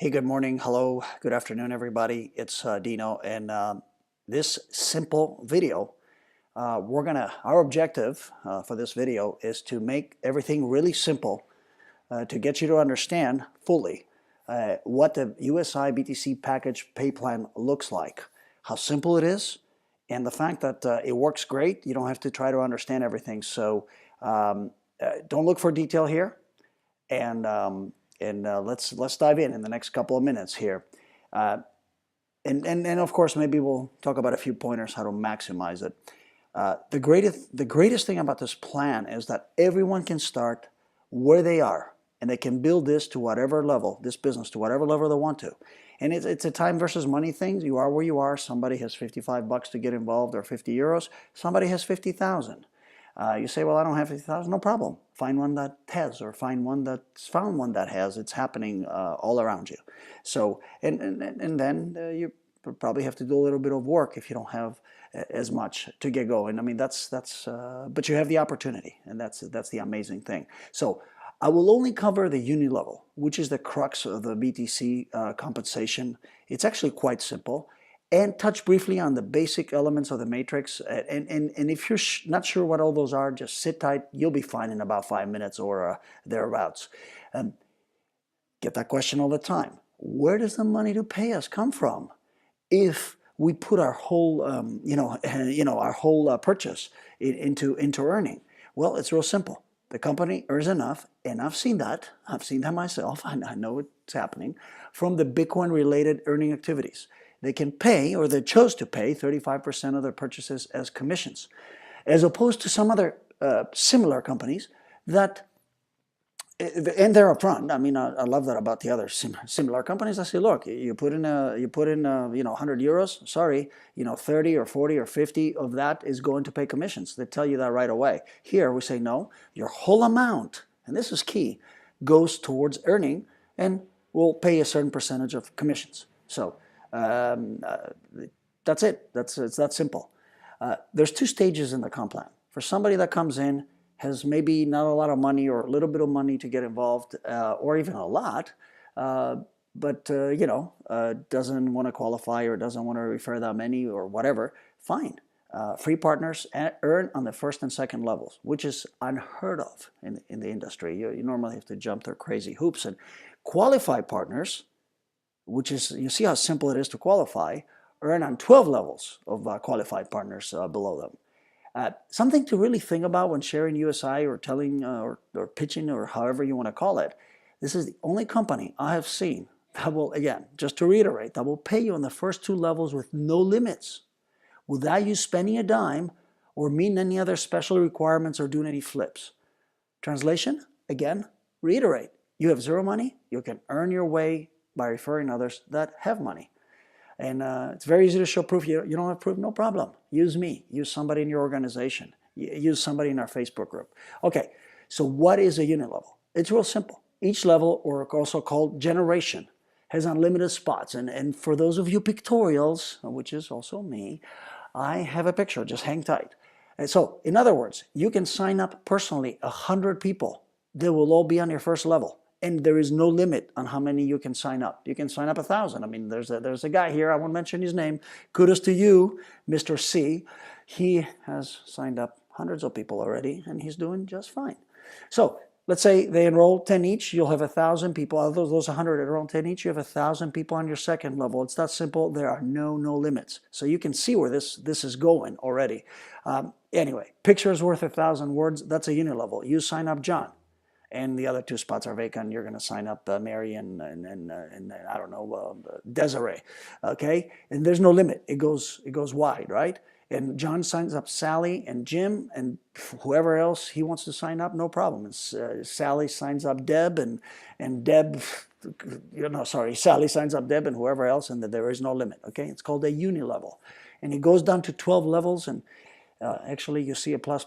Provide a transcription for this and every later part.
Hey, good morning, hello, good afternoon, everybody. It's Dino, and this simple video, our objective for this video is to make everything really simple to get you to understand fully what the USI BTC package pay plan looks like, how simple it is, and the fact that it works great. You don't have to try to understand everything. So don't look for detail here, and let's dive in the next couple of minutes here. Uh, and of course, maybe we'll talk about a few pointers how to maximize it. The greatest thing about this plan is that everyone can start where they are, and they can build this to whatever level, this business to whatever level they want to. And it's a time versus money thing. You are where you are. Somebody has 55 bucks to get involved, or 50 euros. Somebody has 50,000. You say, well, I don't have 50,000. No problem. Find one that has, or find one that's found one that has. It's happening all around you. So, and then you probably have to do a little bit of work if you don't have as much to get going. I mean, but you have the opportunity, and that's the amazing thing. So, I will only cover the uni level, which is the crux of the BTC compensation. It's actually quite simple, and touch briefly on the basic elements of the matrix. And if you're not sure what all those are, just sit tight. You'll be fine in about 5 minutes or thereabouts. Get that question all the time. Where does the money to pay us come from if we put our whole, our whole purchase into earning? Well, it's real simple. The company earns enough, and I've seen that. I've seen that myself. I know it's happening from the Bitcoin-related earning activities. They can pay, or they chose to pay, 35% of their purchases as commissions, as opposed to some other similar companies that, and they're upfront. I mean, I love that about the other similar companies. I say, look, you put in 100 euros. Sorry, 30 or 40 or 50 of that is going to pay commissions. They tell you that right away. Here we say, no, your whole amount, and this is key, goes towards earning, and we'll pay a certain percentage of commissions. So that's it. It's that simple. There's two stages in the comp plan. For somebody that comes in, has maybe not a lot of money, or a little bit of money to get involved, or even a lot, but doesn't want to qualify, or doesn't want to refer that many, or whatever, fine. Free partners earn on the first and second levels, which is unheard of in the industry. You normally have to jump through crazy hoops. And qualified partners, which is, you see how simple it is to qualify, earn on 12 levels of qualified partners below them. Something to really think about when sharing USI, or telling or pitching, or however you want to call it. This is the only company I have seen that will, again, just to reiterate, that will pay you on the first two levels with no limits, without you spending a dime or meeting any other special requirements or doing any flips. Translation, again, reiterate, you have zero money, you can earn your way by referring others that have money. And it's very easy to show proof. You don't have proof, no problem. Use me. Use somebody in your organization. Use somebody in our Facebook group. Okay, so what is a unit level? It's real simple. Each level, or also called generation, has unlimited spots. And for those of you pictorials, which is also me, I have a picture. Just hang tight. And so, in other words, you can sign up personally 100 people. They will all be on your first level. And there is no limit on how many you can sign up. You can sign up 1,000. I mean, there's a guy here, I won't mention his name. Kudos to you, Mr. C. He has signed up hundreds of people already, and he's doing just fine. So let's say they enroll 10 each. You'll have 1,000 people. Out of those 100 enroll 10 each, you have 1,000 people on your second level. It's that simple. There are no limits. So you can see where this is going already. Anyway, picture is worth 1,000 words. That's a unit level. You sign up John, and the other two spots are vacant. You're going to sign up Mary and I don't know, Desiree, okay? And there's no limit. It goes wide, right? And John signs up Sally and Jim and whoever else he wants to sign up, no problem. And Sally signs up Deb, and Deb, Sally signs up Deb and whoever else, and there is no limit, okay? It's called a uni level. And it goes down to 12 levels, and actually, you see a plus.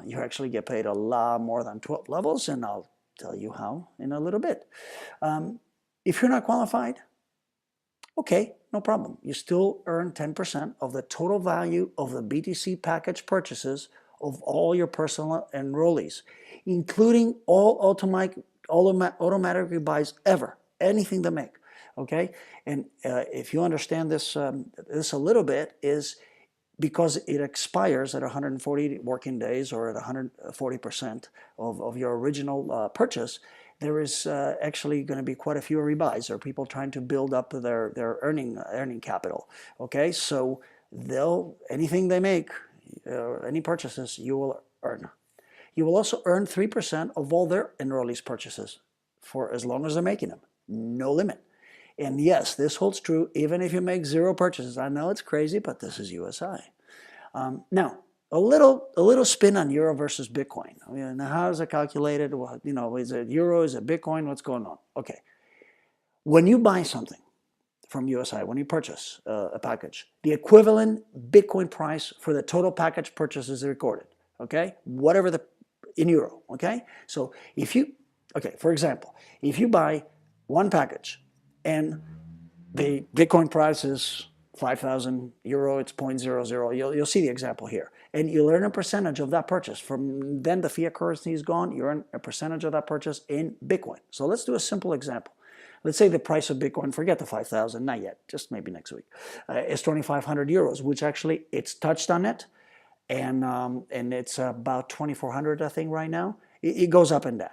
You actually get paid a lot more than 12 levels, and I'll tell you how in a little bit. If you're not qualified, okay, no problem. You still earn 10% of the total value of the BTC package purchases of all your personal enrollees, including all automatic rebuys ever. anything they make, okay? And if you understand this, this a little bit, is because it expires at 140 working days or at 140% of your original purchase, there is actually going to be quite a few rebuys or people trying to build up their earning capital. Okay, so anything they make, any purchases, you will earn. You will also earn 3% of all their enrollees' purchases for as long as they're making them. No limit. And yes, this holds true even if you make 0 purchases. I know it's crazy, but this is USI. Now, a little spin on euro versus Bitcoin. I mean, how is it calculated? Well, you know, is it euro? Is it Bitcoin? What's going on? Okay. When you buy something from USI, when you purchase a package, the equivalent Bitcoin price for the total package purchase is recorded. Okay, whatever in euro. Okay, so for example, if you buy one package and the Bitcoin price is 5,000 euro, it's 0.00. You'll see the example here. And you'll earn a percentage of that purchase. From then the fiat currency is gone, you earn a percentage of that purchase in Bitcoin. So let's do a simple example. Let's say the price of Bitcoin, forget the 5,000, not yet, just maybe next week, is 2,500 euros, which actually it's touched on it. And it's about 2,400, I think, right now. It goes up and down.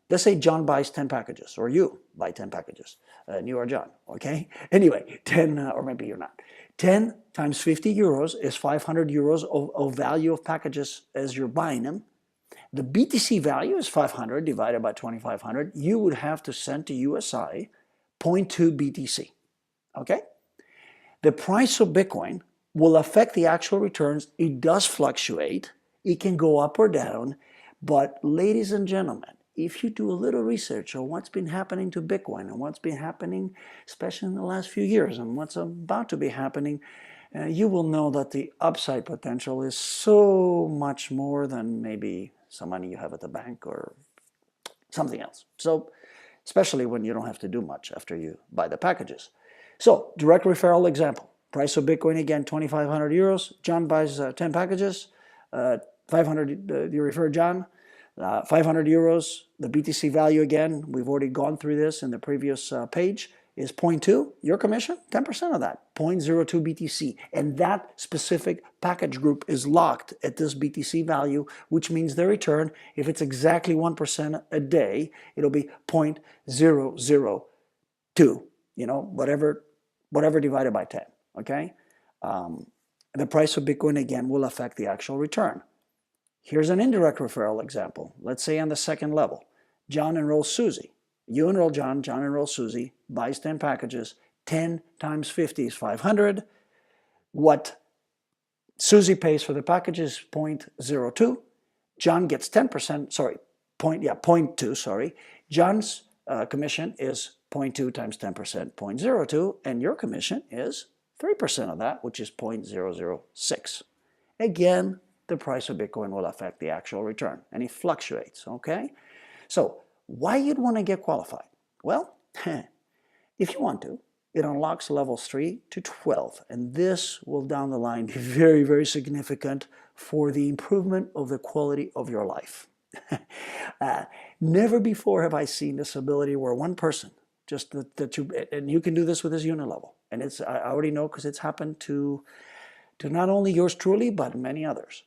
Let's say John buys 10 packages, or you buy 10 packages, and you are John, okay? Anyway, 10, or maybe you're not. 10 times 50 euros is 500 euros of value of packages as you're buying them. The BTC value is 500 divided by 2,500. You would have to send to USI 0.2 BTC, okay? The price of Bitcoin will affect the actual returns. It does fluctuate. It can go up or down. But ladies and gentlemen, if you do a little research on what's been happening to Bitcoin and what's been happening, especially in the last few years, and what's about to be happening, you will know that the upside potential is so much more than maybe some money you have at the bank or something else. So, especially when you don't have to do much after you buy the packages. So, direct referral example. Price of Bitcoin again, 2,500 euros. John buys 10 packages. 500, you refer John. 500 euros. The BTC value again, we've already gone through this in the previous page, is 0.2. Your commission, 10% of that, 0.02 BTC. And that specific package group is locked at this BTC value, which means the return, if it's exactly 1% a day, it'll be 0.002, you know, whatever divided by 10. Okay, the price of Bitcoin again will affect the actual return. Here's an indirect referral example. Let's say on the second level, John enrolls Susie. You enroll John, John enrolls Susie, buys 10 packages. 10 times 50 is 500. What Susie pays for the package is 0.02. John gets 10%, sorry, 0.2, sorry. John's commission is 0.2 times 10%, 0.02, and your commission is 3% of that, which is 0.006. Again, the price of Bitcoin will affect the actual return, and it fluctuates, okay? So, why you'd want to get qualified? Well, if you want to, it unlocks levels 3 to 12, and this will down the line be very, very significant for the improvement of the quality of your life. Never before have I seen this ability where one person, and you can do this with this unit level, and I already know because it's happened to not only yours truly, but many others.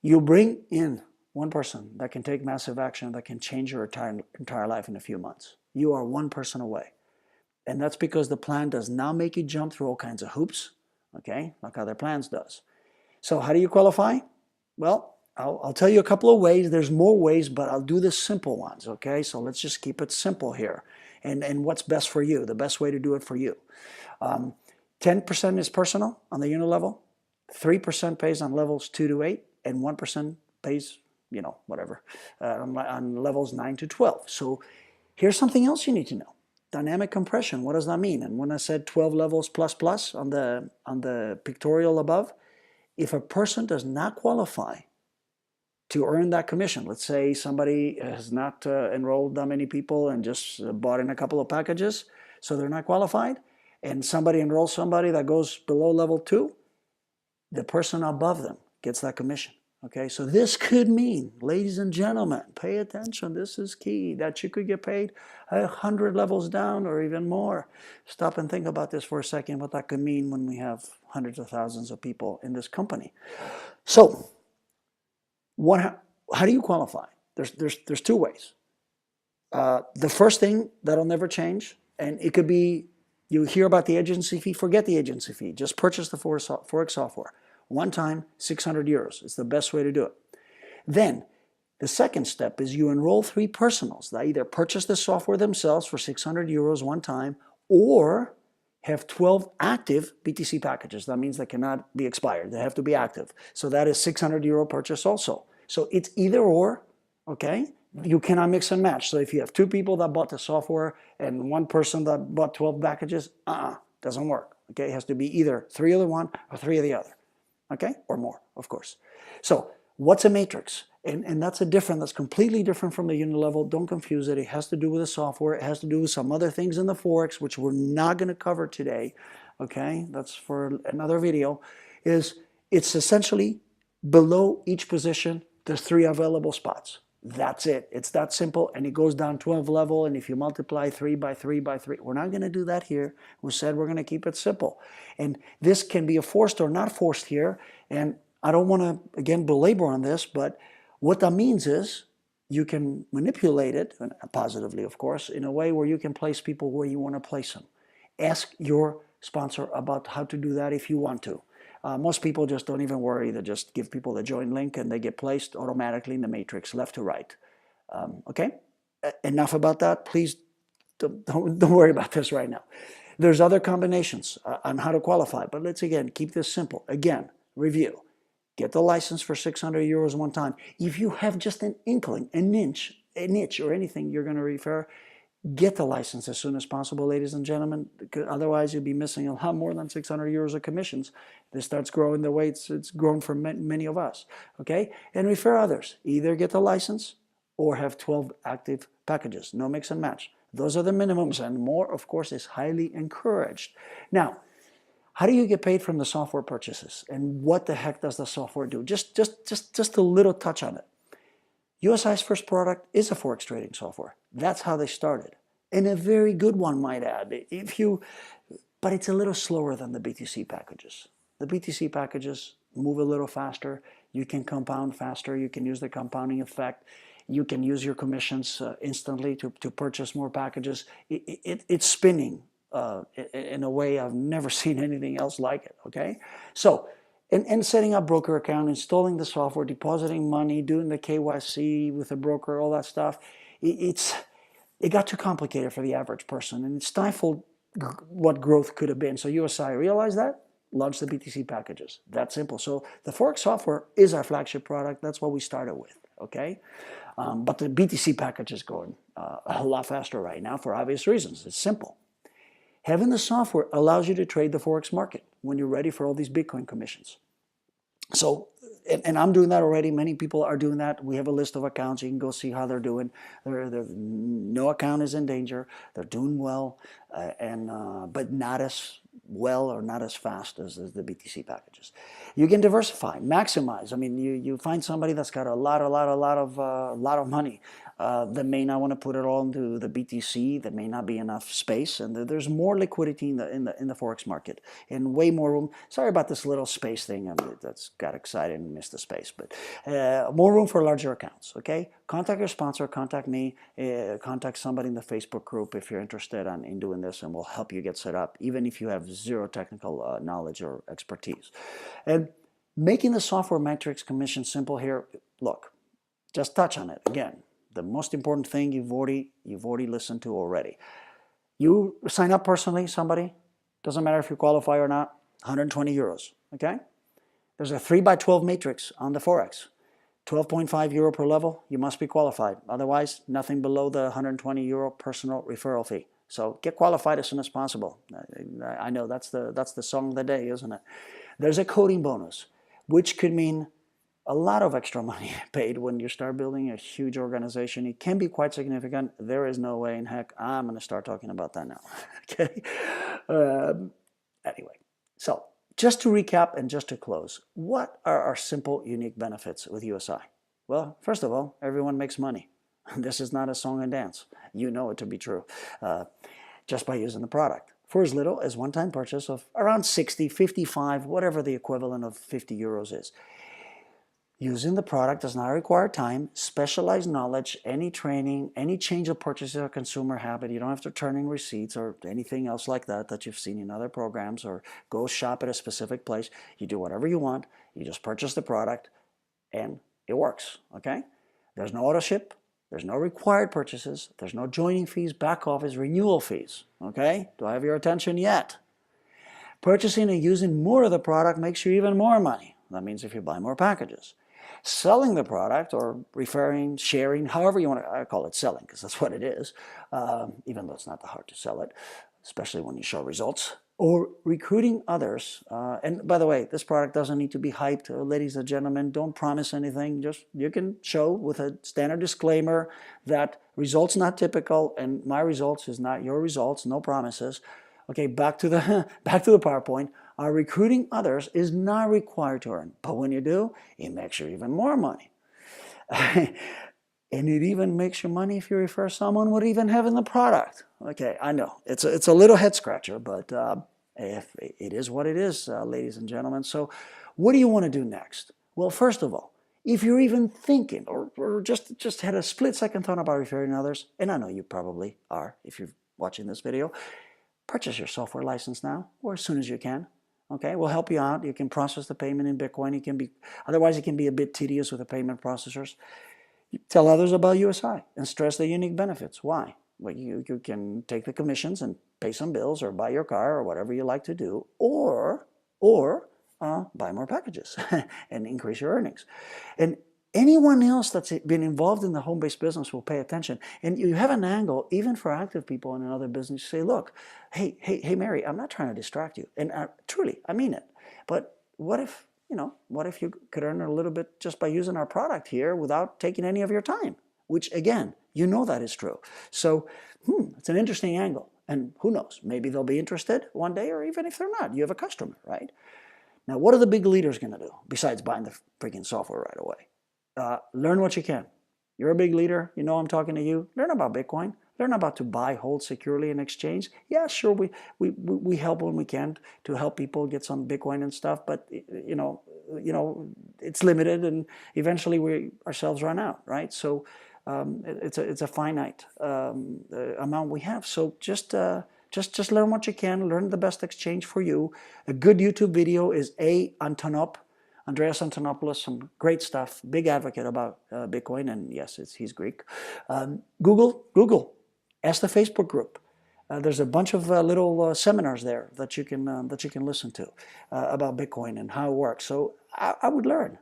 You bring in one person that can take massive action, that can change your entire life in a few months. You are one person away. And that's because the plan does not make you jump through all kinds of hoops, okay, like other plans does. So how do you qualify? Well, I'll tell you a couple of ways. There's more ways, but I'll do the simple ones, okay? So let's just keep it simple here. And what's best for you, the best way to do it for you. 10% is personal on the unit level, 3% pays on levels 2 to 8, and 1% pays, you know, whatever, on levels 9 to 12. So here's something else you need to know. Dynamic compression, what does that mean? And when I said 12 levels plus plus on the pictorial above, if a person does not qualify to earn that commission, let's say somebody has not enrolled that many people and just bought in a couple of packages, so they're not qualified, and somebody enrolls somebody that goes below level 2, the person above them gets that commission. Okay, so this could mean, ladies and gentlemen, pay attention, this is key, that you could get paid 100 levels down or even more. Stop and think about this for a second, what that could mean when we have hundreds of thousands of people in this company. So, how do you qualify? There's two ways. The first thing that'll never change, and it could be, you hear about the agency fee, forget the agency fee. Just purchase the Forex software. One time, 600 euros. It's the best way to do it. Then, the second step is you enroll 3 personals that either purchase the software themselves for 600 euros one time, or have 12 active BTC packages. That means they cannot be expired. They have to be active. So that is 600 euro purchase also. So it's either or, okay? You cannot mix and match. So if you have 2 people that bought the software and 1 person that bought 12 packages, doesn't work. Okay, it has to be either 3 of the one or 3 of the other. Okay, or more, of course. So what's a matrix? And that's that's completely different from the unit level. Don't confuse it. It has to do with the software. It has to do with some other things in the Forex, which we're not going to cover today. Okay, that's for another video. It's essentially below each position, there's 3 available spots. That's it. It's that simple, and it goes down 12 level, and if you multiply 3 by 3 by 3, we're not going to do that here. We said we're going to keep it simple. And this can be a forced or not forced here, and I don't want to, again, belabor on this, but what that means is you can manipulate it, positively of course, in a way where you can place people where you want to place them. Ask your sponsor about how to do that if you want to. Most people just don't even worry. They just give people the join link and they get placed automatically in the matrix, left to right. Okay? Enough about that. Please don't worry about this right now. There's other combinations on how to qualify, but let's again keep this simple. Again, review. Get the license for 600 euros one time. If you have just an inkling, a niche or anything you're going to refer, get the license as soon as possible, ladies and gentlemen. Otherwise, you'll be missing a lot more than 600 euros of commissions. This starts growing the way it's grown for many of us. Okay? And refer others. Either get the license or have 12 active packages. No mix and match. Those are the minimums, and more, of course, is highly encouraged. Now, how do you get paid from the software purchases? And what the heck does the software do? Just a little touch on it. USI's first product is a Forex trading software. That's how they started. And a very good one, might add. But it's a little slower than the BTC packages. The BTC packages move a little faster. You can compound faster. You can use the compounding effect. You can use your commissions instantly to purchase more packages. It's spinning in a way I've never seen anything else like it, okay? So, and setting up broker account, installing the software, depositing money, doing the KYC with a broker, all that stuff, it got too complicated for the average person, and it stifled what growth could have been. So USI realized that, launched the BTC packages. That simple. So the Forex software is our flagship product. That's what we started with, okay? But the BTC package is going a lot faster right now for obvious reasons. It's simple. Having the software allows you to trade the Forex market when you're ready for all these Bitcoin commissions. So, and I'm doing that already. Many people are doing that. We have a list of accounts. You can go see how they're doing. No account is in danger. They're doing well, but not as well or not as fast as the BTC packages. You can diversify, maximize. I mean, you find somebody that's got a lot of money that may not want to put it all into the BTC. That may not be enough space, and there's more liquidity in the Forex market and way more room. Sorry about this little space thing. I mean, that's got excited and missed the space, but more room for larger accounts. Okay, contact your sponsor, contact me, contact somebody in the Facebook group if you're interested in doing this, and we'll help you get set up, even if you have zero technical knowledge or expertise. And making the software matrix commission simple here. Look, just touch on it again. The most important thing you've already listened to already. You sign up personally, somebody, doesn't matter if you qualify or not, 120 euros, okay? There's a 3x12 matrix on the Forex. 12.5 euro per level, you must be qualified. Otherwise, nothing below the 120 euro personal referral fee. So get qualified as soon as possible. I know that's the song of the day, isn't it? There's a coding bonus, which could mean a lot of extra money paid when you start building a huge organization. It can be quite significant. There is no way in heck I'm going to start talking about that now. Okay. Anyway, so just to recap and just to close, what are our simple, unique benefits with USI? Well, first of all, everyone makes money. This is not a song and dance. You know it to be true, just by using the product. For as little as one-time purchase of around 60, 55, whatever the equivalent of 50 euros is. Using the product does not require time, specialized knowledge, any training, any change of purchase or consumer habit. You don't have to turn in receipts or anything else like that that you've seen in other programs, or go shop at a specific place. You do whatever you want. You just purchase the product and it works, okay? There's no auto ship. There's no required purchases. There's no joining fees, back office, renewal fees, okay? Do I have your attention yet? Purchasing and using more of the product makes you even more money. That means if you buy more packages. Selling the product, or referring, sharing, however you want to, I call it selling because that's what it is, even though it's not that hard to sell it, especially when you show results. Or recruiting others. And by the way, this product doesn't need to be hyped. Ladies and gentlemen, don't promise anything. Just you can show with a standard disclaimer that results not typical and my results is not your results, no promises. Okay, back to the PowerPoint. Our recruiting others is not required to earn, but when you do, it makes you even more money. And it even makes you money if you refer someone with even having the product. Okay, I know it's a little head scratcher, but if it is what it is, ladies and gentlemen. So, what do you want to do next? Well, first of all, if you're even thinking or just had a split-second thought about referring others, and I know you probably are if you're watching this video, purchase your software license now or as soon as you can. Okay, we'll help you out. You can process the payment in Bitcoin. Otherwise it can be a bit tedious with the payment processors. You tell others about USI and stress the unique benefits. Why? Well, you can take the commissions and pay some bills or buy your car or whatever you like to do, or buy more packages and increase your earnings. And anyone else that's been involved in the home-based business will pay attention. And you have an angle, even for active people in another business, you say, look, hey, Mary, I'm not trying to distract you. And truly, I mean it. But what if you could earn a little bit just by using our product here without taking any of your time? Which, again, you know that is true. So, it's an interesting angle. And who knows, maybe they'll be interested one day, or even if they're not, you have a customer, right? Now, what are the big leaders going to do besides buying the freaking software right away? Learn what you can. You're a big leader. You know I'm talking to you. Learn about Bitcoin. Learn about to buy, hold securely, and exchange. Yeah, sure, we help when we can to help people get some Bitcoin and stuff, but it's limited, and eventually we ourselves run out, right? So it's a finite amount we have. So just learn what you can. Learn the best exchange for you. A good YouTube video is Andreas Antonopoulos, some great stuff, big advocate about Bitcoin, and yes, he's Greek. Google, ask the Facebook group. There's a bunch of little seminars there that you can listen to about Bitcoin and how it works. So I would learn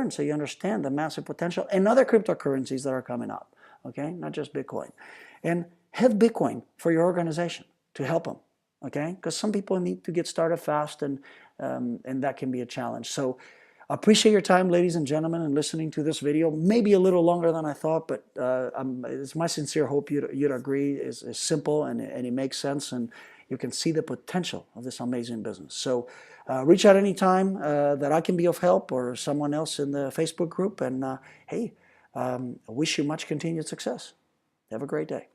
so you understand the massive potential and other cryptocurrencies that are coming up. Okay, not just Bitcoin, and have Bitcoin for your organization to help them. Okay, because some people need to get started fast, and that can be a challenge. So I appreciate your time, ladies and gentlemen, and listening to this video. Maybe a little longer than I thought, but it's my sincere hope you'd agree. It's simple and it makes sense, and you can see the potential of this amazing business. So reach out anytime that I can be of help, or someone else in the Facebook group. And hey, I wish you much continued success. Have a great day.